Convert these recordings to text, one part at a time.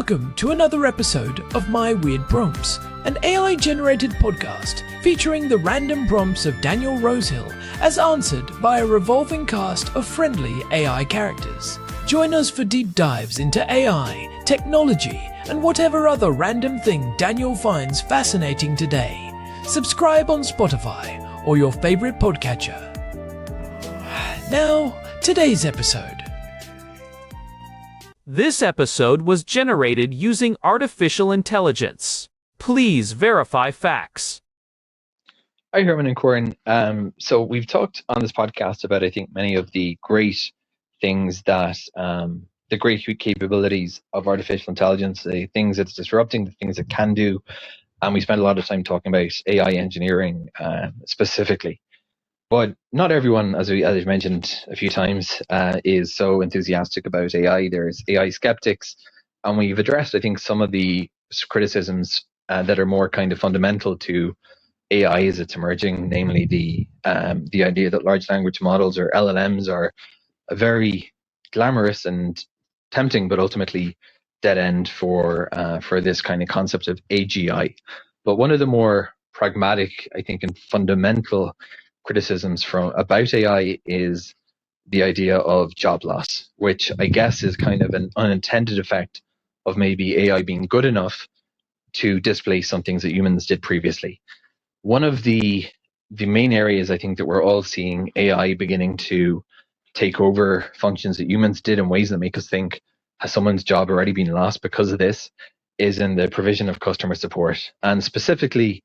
Welcome to another episode of My Weird Prompts, an AI-generated podcast featuring the random prompts of Daniel Rosehill as answered by a revolving cast of friendly AI characters. Join us for deep dives into AI, technology, and whatever other random thing Daniel finds fascinating today. Subscribe on Spotify or your favorite podcatcher. Now, today's episode. This episode was generated using artificial intelligence. Please verify facts. Hi, Herman and Corin. So we've talked on this podcast about, I think, many of the great things that, the great capabilities of artificial intelligence, the things it's disrupting, the things it can do. And we spent a lot of time talking about AI engineering specifically. But not everyone, as I've mentioned a few times, is so enthusiastic about AI. There's AI skeptics, and we've addressed, I think, some of the criticisms that are more kind of fundamental to AI as it's emerging, namely the idea that large language models or LLMs are a very glamorous and tempting, but ultimately dead end for this kind of concept of AGI. But one of the more pragmatic, I think, and fundamental criticisms about AI is the idea of job loss, which I guess is kind of an unintended effect of maybe AI being good enough to displace some things that humans did previously. One of the main areas I think that we're all seeing AI beginning to take over functions that humans did in ways that make us think, has someone's job already been lost because of this, is in the provision of customer support, and specifically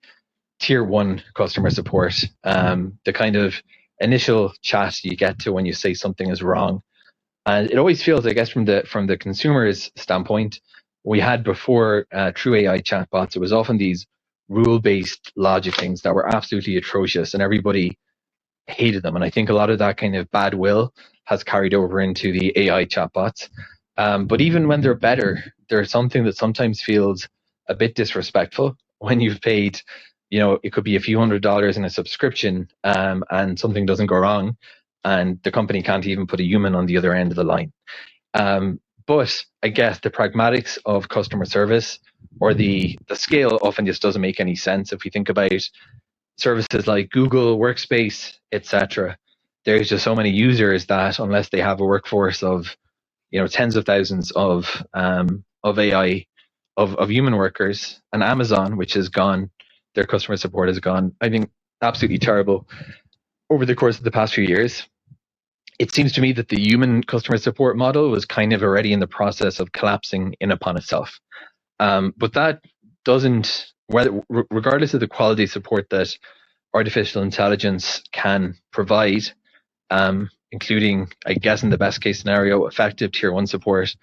tier one customer support, the kind of initial chat you get to when you say something is wrong. And it always feels, I guess, from the consumer's standpoint, we had before true AI chatbots, it was often these rule-based logic things that were absolutely atrocious and everybody hated them. And I think a lot of that kind of bad will has carried over into the AI chatbots. But even when they're better, there's something that sometimes feels a bit disrespectful when you've paid, it could be a few $100s in a subscription, and something doesn't go wrong, and the company can't even put a human on the other end of the line. But I guess the pragmatics of customer service, or the scale, often just doesn't make any sense. If we think about services like Google Workspace, etc., there's just so many users that unless they have a workforce of tens of thousands of AI of human workers, and Amazon, which is gone, their customer support has gone, I think, absolutely terrible over the course of the past few years. It seems to me that the human customer support model was kind of already in the process of collapsing in upon itself. But that doesn't, regardless of the quality support that artificial intelligence can provide, including, I guess, in the best case scenario, effective tier one support,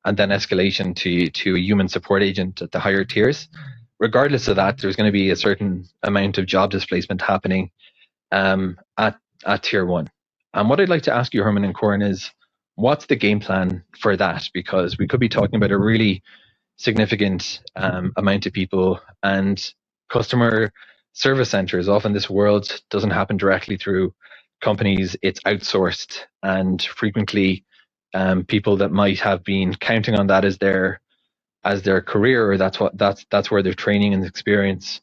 and then escalation to a human support agent at the higher tiers. Regardless of that, there's going to be a certain amount of job displacement happening at tier one. And what I'd like to ask you, Herman and Corin, is what's the game plan for that? Because we could be talking about a really significant amount of people, and customer service centers. Often this world doesn't happen directly through companies, it's outsourced, and frequently people that might have been counting on that as their career, or that's where their training and experience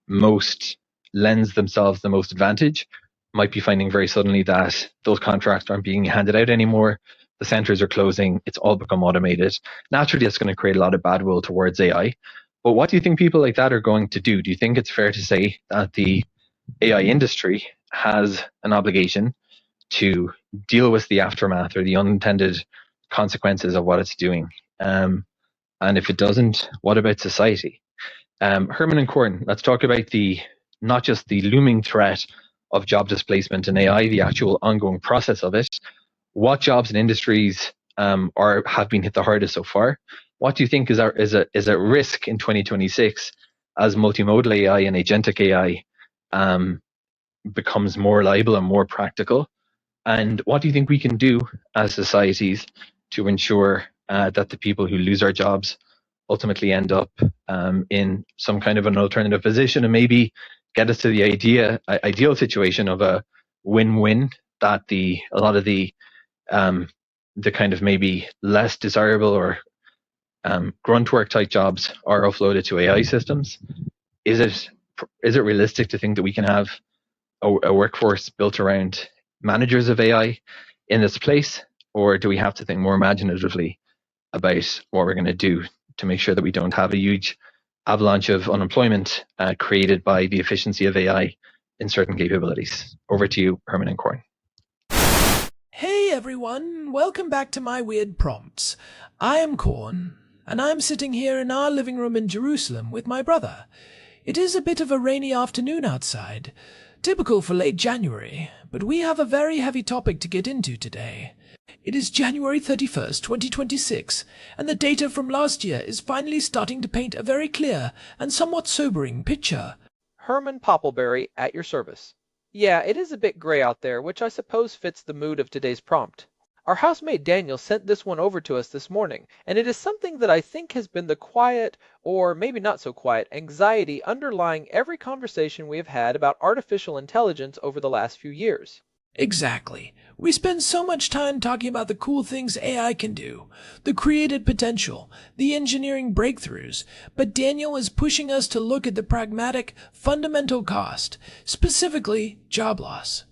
most lends themselves the most advantage, might be finding very suddenly that those contracts aren't being handed out anymore. The centers are closing. It's all become automated. Naturally, that's going to create a lot of bad will towards AI. But what do you think people like that are going to do? Do you think it's fair to say that the AI industry has an obligation to deal with the aftermath or the unintended consequences of what it's doing? And if it doesn't, what about society? Herman and Corin, let's talk about not just the looming threat of job displacement in AI, the actual ongoing process of it. What jobs and industries have been hit the hardest so far? What do you think is at risk in 2026 as multimodal AI and agentic AI becomes more reliable and more practical? And what do you think we can do as societies to ensure that the people who lose our jobs ultimately end up in some kind of an alternative position, and maybe get us to the ideal situation of a win-win, that a lot of the kind of maybe less desirable or grunt work type jobs are offloaded to AI systems. Is it realistic to think that we can have a workforce built around managers of AI in this place, or do we have to think more imaginatively about what we're going to do to make sure that we don't have a huge avalanche of unemployment created by the efficiency of AI in certain capabilities? Over to you, Herman and Corn. Hey everyone, welcome back to my weird prompts. I am Corn, and I'm sitting here in our living room in Jerusalem with my brother. It is a bit of a rainy afternoon outside, typical for late January, but we have a very heavy topic to get into today. It is January 31st, 2026, and the data from last year is finally starting to paint a very clear and somewhat sobering picture. Herman Poppleberry at your service. Yeah, it is a bit gray out there, which I suppose fits the mood of today's prompt. Our housemate Daniel sent this one over to us this morning, and it is something that I think has been the quiet, or maybe not so quiet, anxiety underlying every conversation we have had about artificial intelligence over the last few years. Exactly. We spend so much time talking about the cool things AI can do, the creative potential, the engineering breakthroughs, but Daniel is pushing us to look at the pragmatic, fundamental cost, specifically job loss.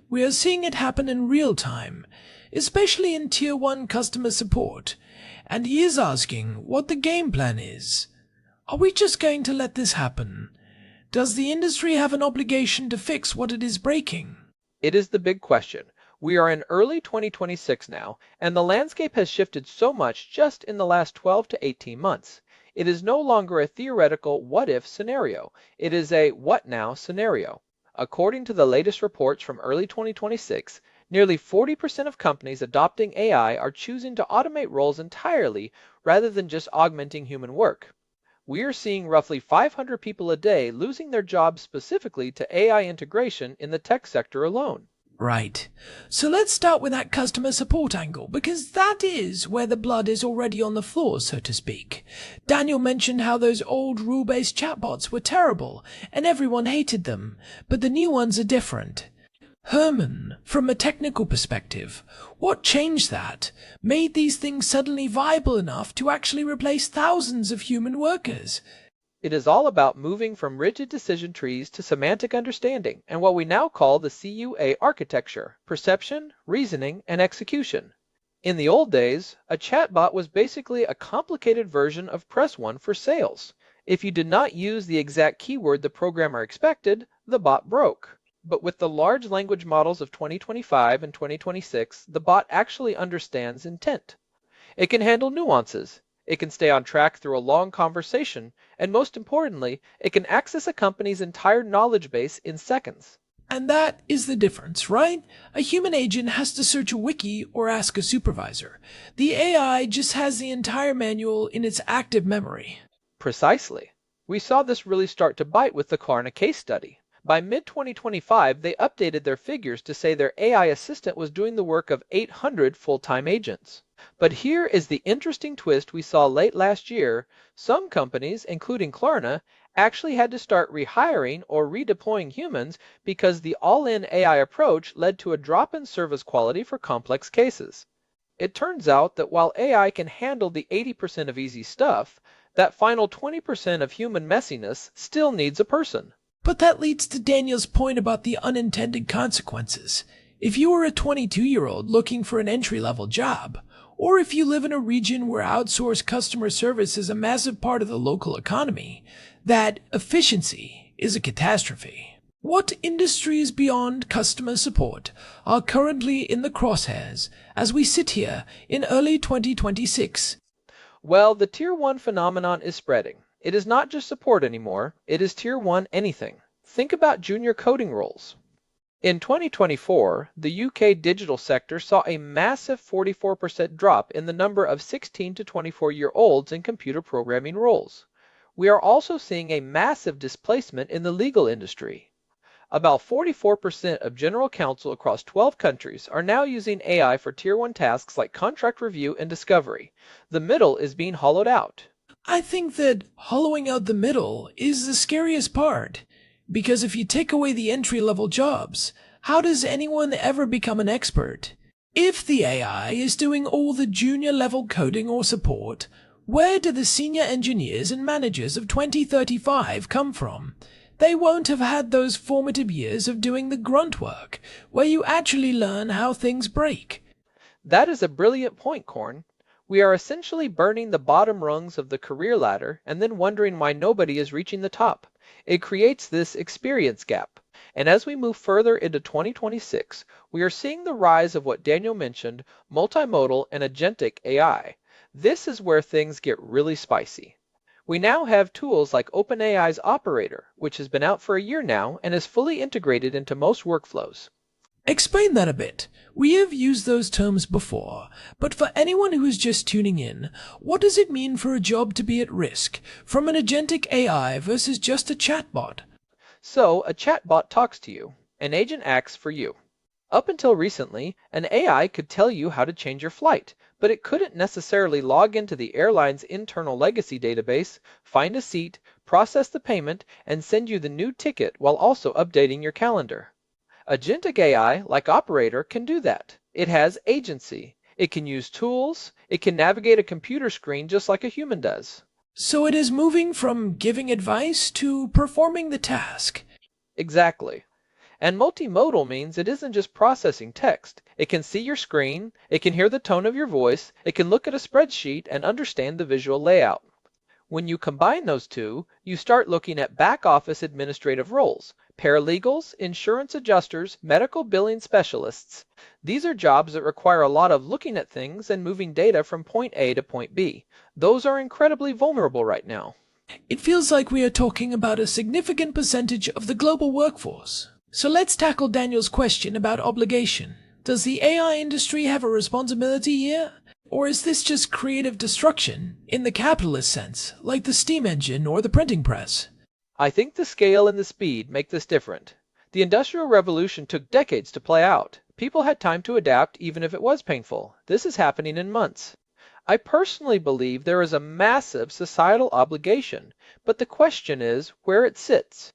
We are seeing it happen in real time, especially in Tier 1 customer support, and he is asking what the game plan is. Are we just going to let this happen? Does the industry have an obligation to fix what it is breaking? It is the big question. We are in early 2026 now, and the landscape has shifted so much just in the last 12 to 18 months. It is no longer a theoretical what-if scenario. It is a what-now scenario. According to the latest reports from early 2026, nearly 40% of companies adopting AI are choosing to automate roles entirely rather than just augmenting human work. We are seeing roughly 500 people a day losing their jobs specifically to AI integration in the tech sector alone. Right. So let's start with that customer support angle, because that is where the blood is already on the floor, so to speak. Daniel mentioned how those old rule-based chatbots were terrible, and everyone hated them, but the new ones are different. Herman, from a technical perspective, what changed that? Made these things suddenly viable enough to actually replace thousands of human workers? It is all about moving from rigid decision trees to semantic understanding and what we now call the CUA architecture: perception, reasoning, and execution. In the old days, a chatbot was basically a complicated version of Press 1 for sales. If you did not use the exact keyword the programmer expected, the bot broke. But with the large language models of 2025 and 2026, the bot actually understands intent. It can handle nuances. It can stay on track through a long conversation, and most importantly, it can access a company's entire knowledge base in seconds. And that is the difference, right? A human agent has to search a wiki or ask a supervisor. The AI just has the entire manual in its active memory. Precisely. We saw this really start to bite with the Klarna case study. By mid-2025, they updated their figures to say their AI assistant was doing the work of 800 full-time agents. But here is the interesting twist we saw late last year. Some companies, including Klarna, actually had to start rehiring or redeploying humans because the all-in AI approach led to a drop in service quality for complex cases. It turns out that while AI can handle the 80% of easy stuff, that final 20% of human messiness still needs a person. But that leads to Daniel's point about the unintended consequences. If you are a 22-year-old looking for an entry-level job, or if you live in a region where outsourced customer service is a massive part of the local economy, that efficiency is a catastrophe. What industries beyond customer support are currently in the crosshairs as we sit here in early 2026? Well, the Tier 1 phenomenon is spreading. It is not just support anymore, it is Tier 1 anything. Think about junior coding roles. In 2024, the UK digital sector saw a massive 44% drop in the number of 16 to 24-year-olds in computer programming roles. We are also seeing a massive displacement in the legal industry. About 44% of general counsel across 12 countries are now using AI for Tier 1 tasks like contract review and discovery. The middle is being hollowed out. I think that hollowing out the middle is the scariest part, because if you take away the entry-level jobs, how does anyone ever become an expert? If the AI is doing all the junior-level coding or support, Where do the senior engineers and managers of 2035 come from? They won't have had those formative years of doing the grunt work, where you actually learn how things break. That is a brilliant point, Korn. We are essentially burning the bottom rungs of the career ladder and then wondering why nobody is reaching the top. It creates this experience gap. And as we move further into 2026, we are seeing the rise of what Daniel mentioned, multimodal and agentic AI. This is where things get really spicy. We now have tools like OpenAI's Operator, which has been out for a year now and is fully integrated into most workflows. Explain that a bit. We have used those terms before, but for anyone who is just tuning in, what does it mean for a job to be at risk from an agentic AI versus just a chatbot? So, a chatbot talks to you. An agent acts for you. Up until recently, an AI could tell you how to change your flight, but it couldn't necessarily log into the airline's internal legacy database, find a seat, process the payment, and send you the new ticket while also updating your calendar. Agentic AI, like Operator, can do that. It has agency. It can use tools. It can navigate a computer screen just like a human does. So it is moving from giving advice to performing the task. Exactly. And multimodal means it isn't just processing text. It can see your screen, it can hear the tone of your voice, it can look at a spreadsheet and understand the visual layout. When you combine those two, you start looking at back-office administrative roles, paralegals, insurance adjusters, medical billing specialists. These are jobs that require a lot of looking at things and moving data from point A to point B. Those are incredibly vulnerable right now. It feels like we are talking about a significant percentage of the global workforce. So let's tackle Daniel's question about obligation. Does the AI industry have a responsibility here? Or is this just creative destruction, in the capitalist sense, like the steam engine or the printing press? I think the scale and the speed make this different. The Industrial Revolution took decades to play out. People had time to adapt even if it was painful. This is happening in months. I personally believe there is a massive societal obligation, but the question is where it sits.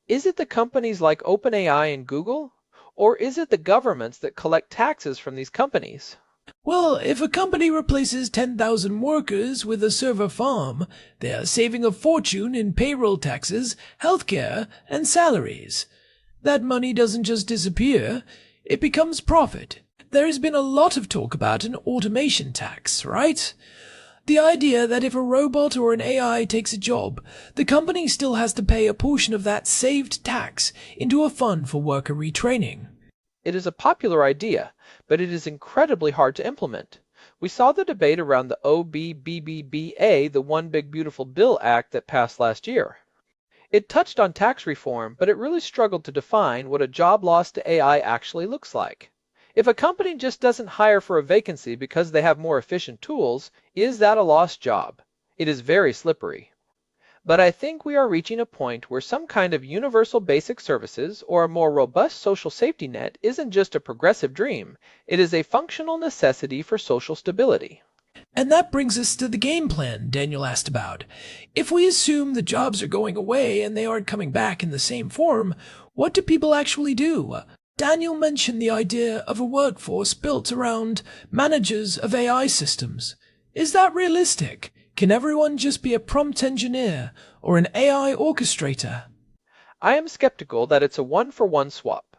Is it the companies like OpenAI and Google? Or is it the governments that collect taxes from these companies? Well, if a company replaces 10,000 workers with a server farm, they are saving a fortune in payroll taxes, healthcare, and salaries. That money doesn't just disappear, it becomes profit. There has been a lot of talk about an automation tax, right? The idea that if a robot or an AI takes a job, the company still has to pay a portion of that saved tax into a fund for worker retraining. It is a popular idea, but it is incredibly hard to implement. We saw the debate around the OBBBA, the One Big Beautiful Bill Act that passed last year. It touched on tax reform, but it really struggled to define what a job loss to AI actually looks like. If a company just doesn't hire for a vacancy because they have more efficient tools, is that a lost job? It is very slippery. But I think we are reaching a point where some kind of universal basic services or a more robust social safety net isn't just a progressive dream, it is a functional necessity for social stability. And that brings us to the game plan Daniel asked about. If we assume the jobs are going away and they aren't coming back in the same form, what do people actually do? Daniel mentioned the idea of a workforce built around managers of AI systems. Is that realistic? Can everyone just be a prompt engineer or an AI orchestrator? I am skeptical that it's a one-for-one swap.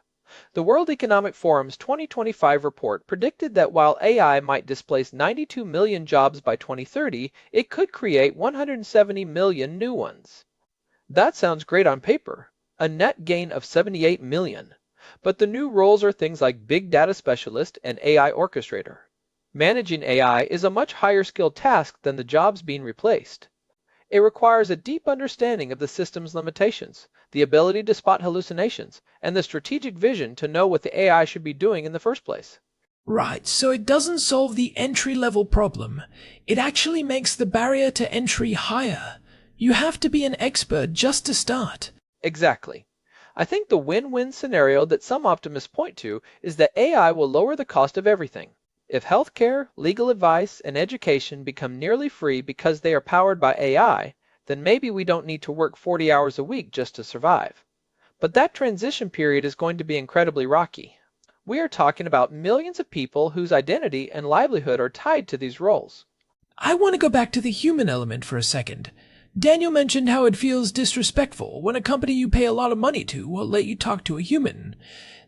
The World Economic Forum's 2025 report predicted that while AI might displace 92 million jobs by 2030, it could create 170 million new ones. That sounds great on paper, a net gain of 78 million. But the new roles are things like big data specialist and AI orchestrator. Managing AI is a much higher skilled task than the jobs being replaced. It requires a deep understanding of the system's limitations, the ability to spot hallucinations, and the strategic vision to know what the AI should be doing in the first place. Right, so it doesn't solve the entry-level problem. It actually makes the barrier to entry higher. You have to be an expert just to start. Exactly. I think the win-win scenario that some optimists point to is that AI will lower the cost of everything. If healthcare, legal advice, and education become nearly free because they are powered by AI, then maybe we don't need to work 40 hours a week just to survive. But that transition period is going to be incredibly rocky. We are talking about millions of people whose identity and livelihood are tied to these roles. I want to go back to the human element for a second. Daniel mentioned how it feels disrespectful when a company you pay a lot of money to will let you talk to a human.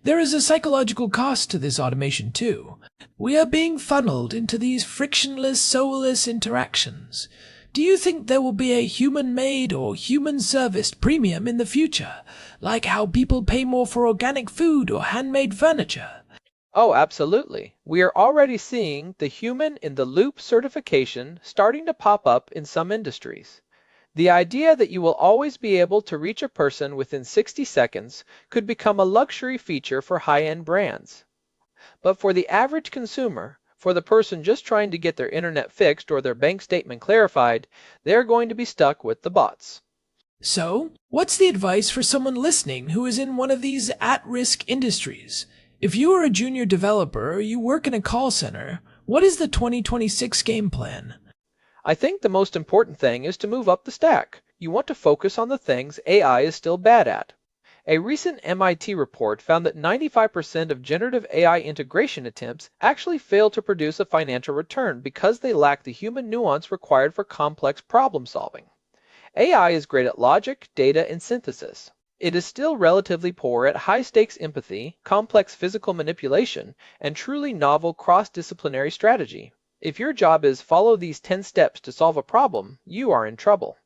There is a psychological cost to this automation too. We are being funneled into these frictionless, soulless interactions. Do you think there will be a human-made or human-serviced premium in the future, like how people pay more for organic food or handmade furniture? Oh, absolutely. We are already seeing the human-in-the-loop certification starting to pop up in some industries. The idea that you will always be able to reach a person within 60 seconds could become a luxury feature for high-end brands. But for the average consumer, for the person just trying to get their internet fixed or their bank statement clarified, they're going to be stuck with the bots. So, what's the advice for someone listening who is in one of these at-risk industries? If you are a junior developer or you work in a call center, what is the 2026 game plan? I think the most important thing is to move up the stack. You want to focus on the things AI is still bad at. A recent MIT report found that 95% of generative AI integration attempts actually fail to produce a financial return because they lack the human nuance required for complex problem solving. AI is great at logic, data, and synthesis. It is still relatively poor at high-stakes empathy, complex physical manipulation, and truly novel cross-disciplinary strategy. If your job is follow these 10 steps to solve a problem, you are in trouble.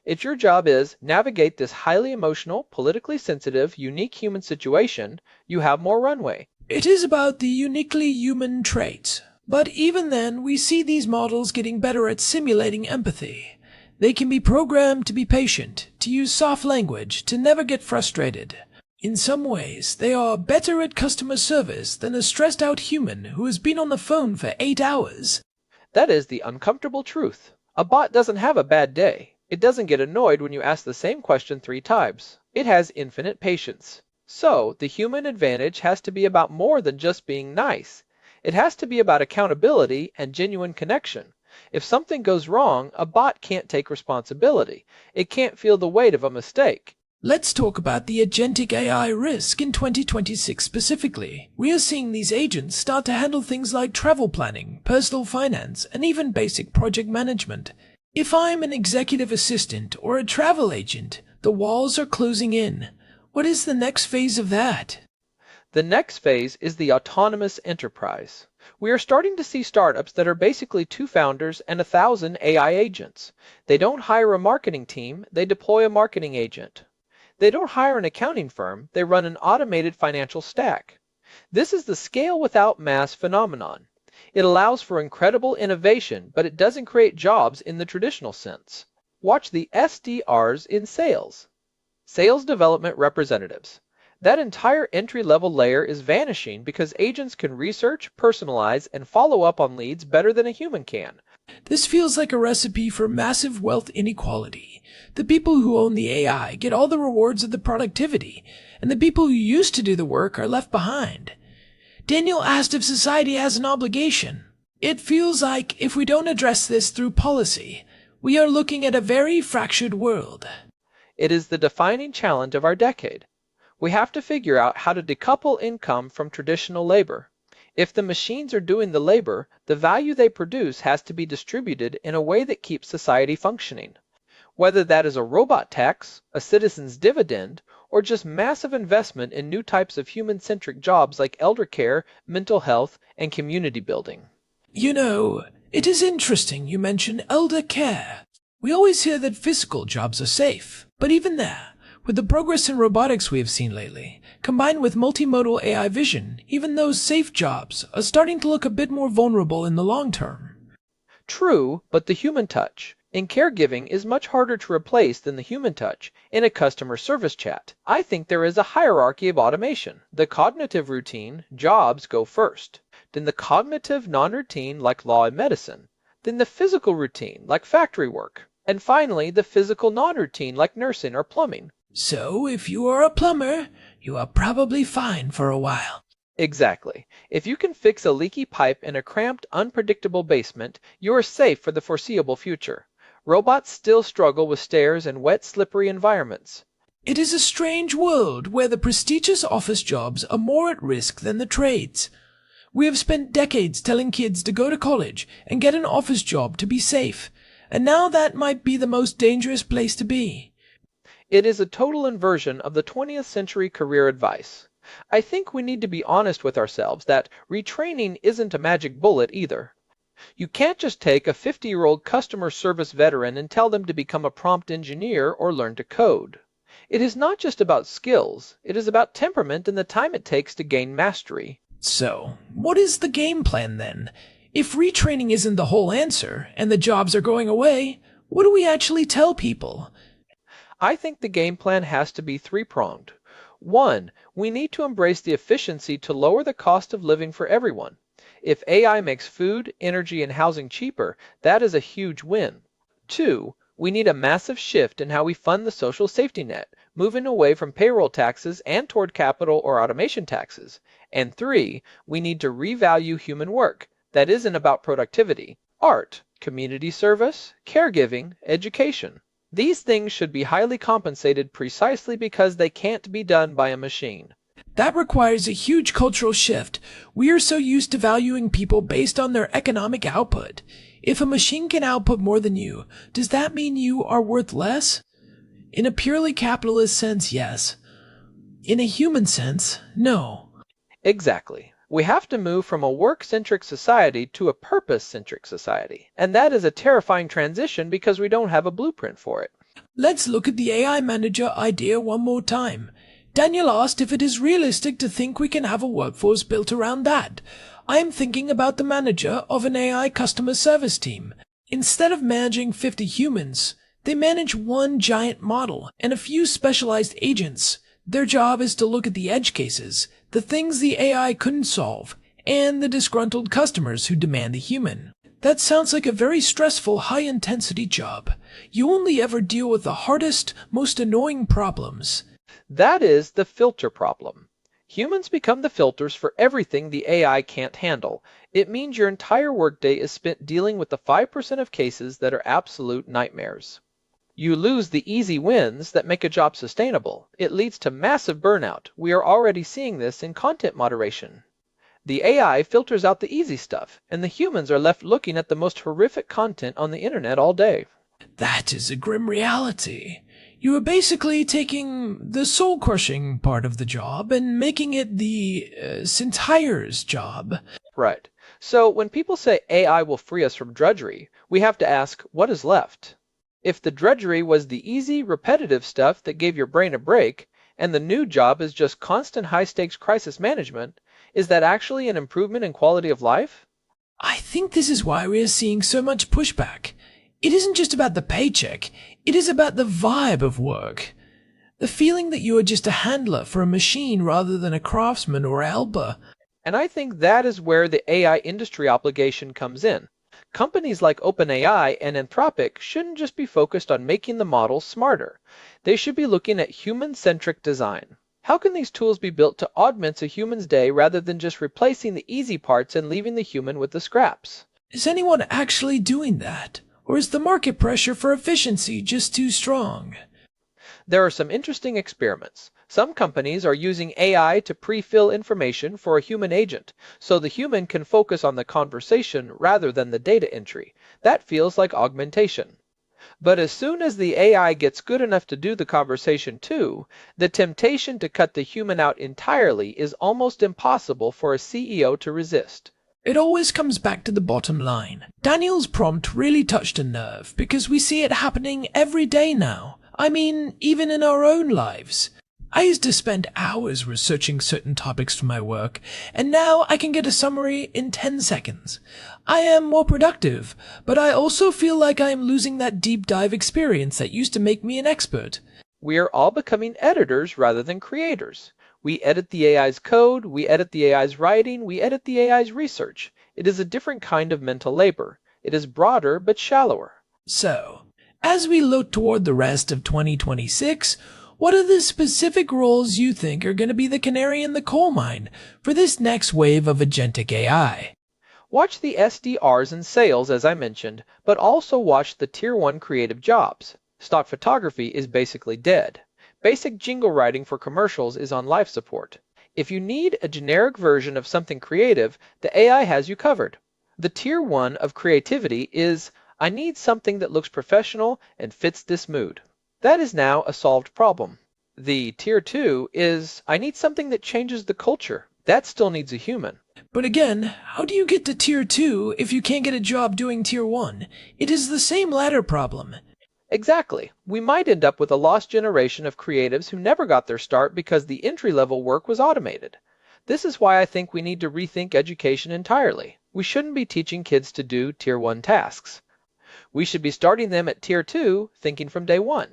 If your job is navigate this highly emotional, politically sensitive, unique human situation, you have more runway. It is about the uniquely human traits. But even then, we see these models getting better at simulating empathy. They can be programmed to be patient, to use soft language, to never get frustrated. In some ways, they are better at customer service than a stressed-out human who has been on the phone for 8 hours. That is the uncomfortable truth. A bot doesn't have a bad day. It doesn't get annoyed when you ask the same question 3 times. It has infinite patience. So, the human advantage has to be about more than just being nice. It has to be about accountability and genuine connection. If something goes wrong, a bot can't take responsibility. It can't feel the weight of a mistake. Let's talk about the agentic AI risk in 2026 specifically. We are seeing these agents start to handle things like travel planning, personal finance, and even basic project management. If I'm an executive assistant or a travel agent, the walls are closing in. What is the next phase of that? The next phase is the autonomous enterprise. We are starting to see startups that are basically 2 founders and 1,000 AI agents. They don't hire a marketing team, they deploy a marketing agent. They don't hire an accounting firm, they run an automated financial stack. This is the scale without mass phenomenon. It allows for incredible innovation, but it doesn't create jobs in the traditional sense. Watch the SDRs in sales. Sales Development Representatives. That entire entry-level layer is vanishing because agents can research, personalize, and follow up on leads better than a human can. This feels like a recipe for massive wealth inequality. The people who own the AI get all the rewards of the productivity, and the people who used to do the work are left behind. Daniel asked if society has an obligation. It feels like if we don't address this through policy, we are looking at a very fractured world. It is the defining challenge of our decade. We have to figure out how to decouple income from traditional labor. If the machines are doing the labor, the value they produce has to be distributed in a way that keeps society functioning. Whether that is a robot tax, a citizen's dividend, or just massive investment in new types of human-centric jobs like elder care, mental health, and community building. You know, it is interesting you mention elder care. We always hear that physical jobs are safe, but even there, with the progress in robotics we have seen lately, combined with multimodal AI vision, even those safe jobs are starting to look a bit more vulnerable in the long term. True, but the human touch in caregiving is much harder to replace than the human touch in a customer service chat. I think there is a hierarchy of automation. The cognitive routine, jobs, go first. Then the cognitive non-routine, like law and medicine. Then the physical routine, like factory work. And finally, the physical non-routine, like nursing or plumbing. So, if you are a plumber, you are probably fine for a while. Exactly. If you can fix a leaky pipe in a cramped, unpredictable basement, you are safe for the foreseeable future. Robots still struggle with stairs and wet, slippery environments. It is a strange world where the prestigious office jobs are more at risk than the trades. We have spent decades telling kids to go to college and get an office job to be safe, and now that might be the most dangerous place to be. It is a total inversion of the 20th century career advice. I think we need to be honest with ourselves that retraining isn't a magic bullet either. You can't just take a 50-year-old customer service veteran and tell them to become a prompt engineer or learn to code. It is not just about skills, it is about temperament and the time it takes to gain mastery. So, what is the game plan then? If retraining isn't the whole answer, and the jobs are going away, what do we actually tell people? I think the game plan has to be three-pronged. 1. We need to embrace the efficiency to lower the cost of living for everyone. If AI makes food, energy, and housing cheaper, that is a huge win. 2. We need a massive shift in how we fund the social safety net, moving away from payroll taxes and toward capital or automation taxes. And 3, we need to revalue human work. That isn't about productivity. Art, community service, caregiving, education. These things should be highly compensated precisely because they can't be done by a machine. That requires a huge cultural shift. We are so used to valuing people based on their economic output. If a machine can output more than you, does that mean you are worth less? In a purely capitalist sense, yes. In a human sense, no. Exactly. We have to move from a work-centric society to a purpose-centric society. And that is a terrifying transition because we don't have a blueprint for it. Let's look at the AI manager idea one more time. Daniel asked if it is realistic to think we can have a workforce built around that. I am thinking about the manager of an AI customer service team. Instead of managing 50 humans, they manage one giant model and a few specialized agents. Their job is to look at the edge cases, the things the AI couldn't solve, and the disgruntled customers who demand the human. That sounds like a very stressful, high-intensity job. You only ever deal with the hardest, most annoying problems. That is the filter problem. Humans become the filters for everything the AI can't handle. It means your entire workday is spent dealing with the 5% of cases that are absolute nightmares. You lose the easy wins that make a job sustainable. It leads to massive burnout. We are already seeing this in content moderation. The AI filters out the easy stuff, and the humans are left looking at the most horrific content on the internet all day. That is a grim reality. You are basically taking the soul-crushing part of the job and making it the Centire's job. Right. So when people say AI will free us from drudgery, we have to ask, what is left? If the drudgery was the easy, repetitive stuff that gave your brain a break, and the new job is just constant high-stakes crisis management, is that actually an improvement in quality of life? I think this is why we are seeing so much pushback. It isn't just about the paycheck, it is about the vibe of work. The feeling that you are just a handler for a machine rather than a craftsman or a helper. And I think that is where the AI industry obligation comes in. Companies like OpenAI and Anthropic shouldn't just be focused on making the models smarter. They should be looking at human-centric design. How can these tools be built to augment a human's day rather than just replacing the easy parts and leaving the human with the scraps? Is anyone actually doing that? Or is the market pressure for efficiency just too strong? There are some interesting experiments. Some companies are using AI to pre-fill information for a human agent, so the human can focus on the conversation rather than the data entry. That feels like augmentation. But as soon as the AI gets good enough to do the conversation too, the temptation to cut the human out entirely is almost impossible for a CEO to resist. It always comes back to the bottom line. Daniel's prompt really touched a nerve because we see it happening every day now. I mean, even in our own lives. I used to spend hours researching certain topics for my work, and now I can get a summary in 10 seconds. I am more productive, but I also feel like I am losing that deep dive experience that used to make me an expert. We are all becoming editors rather than creators. We edit the AI's code, we edit the AI's writing, we edit the AI's research. It is a different kind of mental labor. It is broader but shallower. So, as we look toward the rest of 2026, what are the specific roles you think are going to be the canary in the coal mine for this next wave of agentic AI? Watch the SDRs and sales, as I mentioned, but also watch the Tier 1 creative jobs. Stock photography is basically dead. Basic jingle writing for commercials is on life support. If you need a generic version of something creative, the AI has you covered. The tier 1 of creativity is, I need something that looks professional and fits this mood. That is now a solved problem. The tier 2 is, I need something that changes the culture. That still needs a human. But again, how do you get to tier 2 if you can't get a job doing tier 1? It is the same ladder problem. Exactly. We might end up with a lost generation of creatives who never got their start because the entry-level work was automated. This is why I think we need to rethink education entirely. We shouldn't be teaching kids to do tier 1 tasks. We should be starting them at tier 2, thinking from day 1.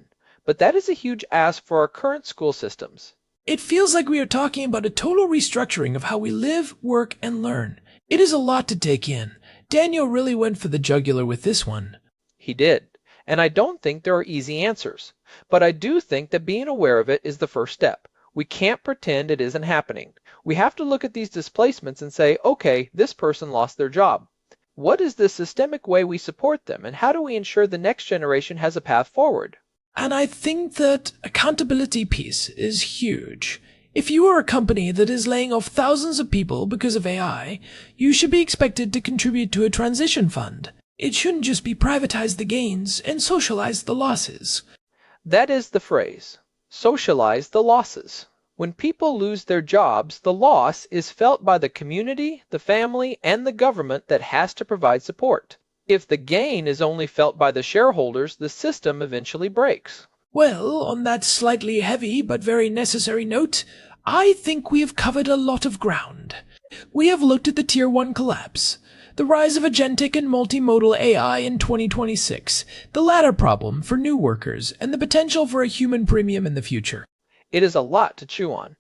But that is a huge ask for our current school systems. It feels like we are talking about a total restructuring of how we live, work, and learn. It is a lot to take in. Daniel really went for the jugular with this one. He did. And I don't think there are easy answers. But I do think that being aware of it is the first step. We can't pretend it isn't happening. We have to look at these displacements and say, okay, this person lost their job. What is the systemic way we support them, and how do we ensure the next generation has a path forward? And I think that accountability piece is huge. If you are a company that is laying off thousands of people because of AI, you should be expected to contribute to a transition fund. It shouldn't just be privatize the gains and socialize the losses. That is the phrase. Socialize the losses. When people lose their jobs, the loss is felt by the community, the family, and the government that has to provide support. If the gain is only felt by the shareholders, the system eventually breaks. Well, on that slightly heavy but very necessary note, I think we have covered a lot of ground. We have looked at the Tier 1 collapse, the rise of agentic and multimodal AI in 2026, the ladder problem for new workers, and the potential for a human premium in the future. It is a lot to chew on,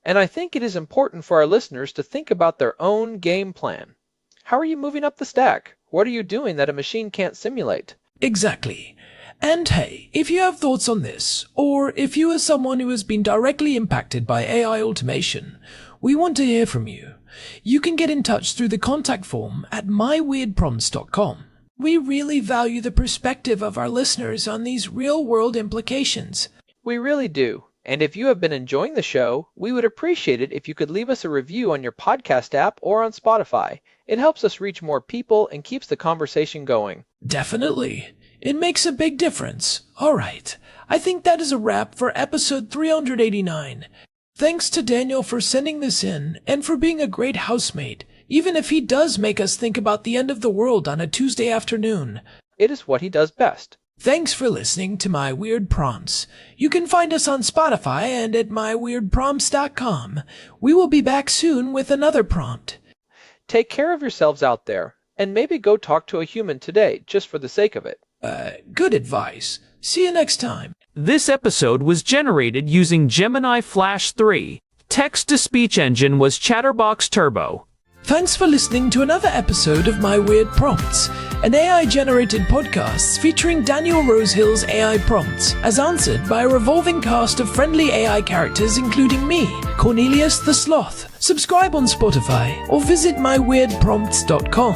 and I think it is important for our listeners to think about their own game plan. How are you moving up the stack? What are you doing that a machine can't simulate? Exactly. And hey, if you have thoughts on this, or if you are someone who has been directly impacted by AI automation, we want to hear from you. You can get in touch through the contact form at myweirdprompts.com. We really value the perspective of our listeners on these real-world implications. We really do. And if you have been enjoying the show, we would appreciate it if you could leave us a review on your podcast app or on Spotify. It helps us reach more people and keeps the conversation going. Definitely. It makes a big difference. All right. I think that is a wrap for episode 389. Thanks to Daniel for sending this in and for being a great housemate, even if he does make us think about the end of the world on a Tuesday afternoon. It is what he does best. Thanks for listening to My Weird Prompts. You can find us on Spotify and at myweirdprompts.com. We will be back soon with another prompt. Take care of yourselves out there, and maybe go talk to a human today, just for the sake of it. Good advice. See you next time. This episode was generated using Gemini Flash 3. Text-to-speech engine was Chatterbox Turbo. Thanks for listening to another episode of My Weird Prompts, an AI-generated podcast featuring Daniel Rosehill's AI prompts, as answered by a revolving cast of friendly AI characters including me, Cornelius the Sloth. Subscribe on Spotify or visit myweirdprompts.com.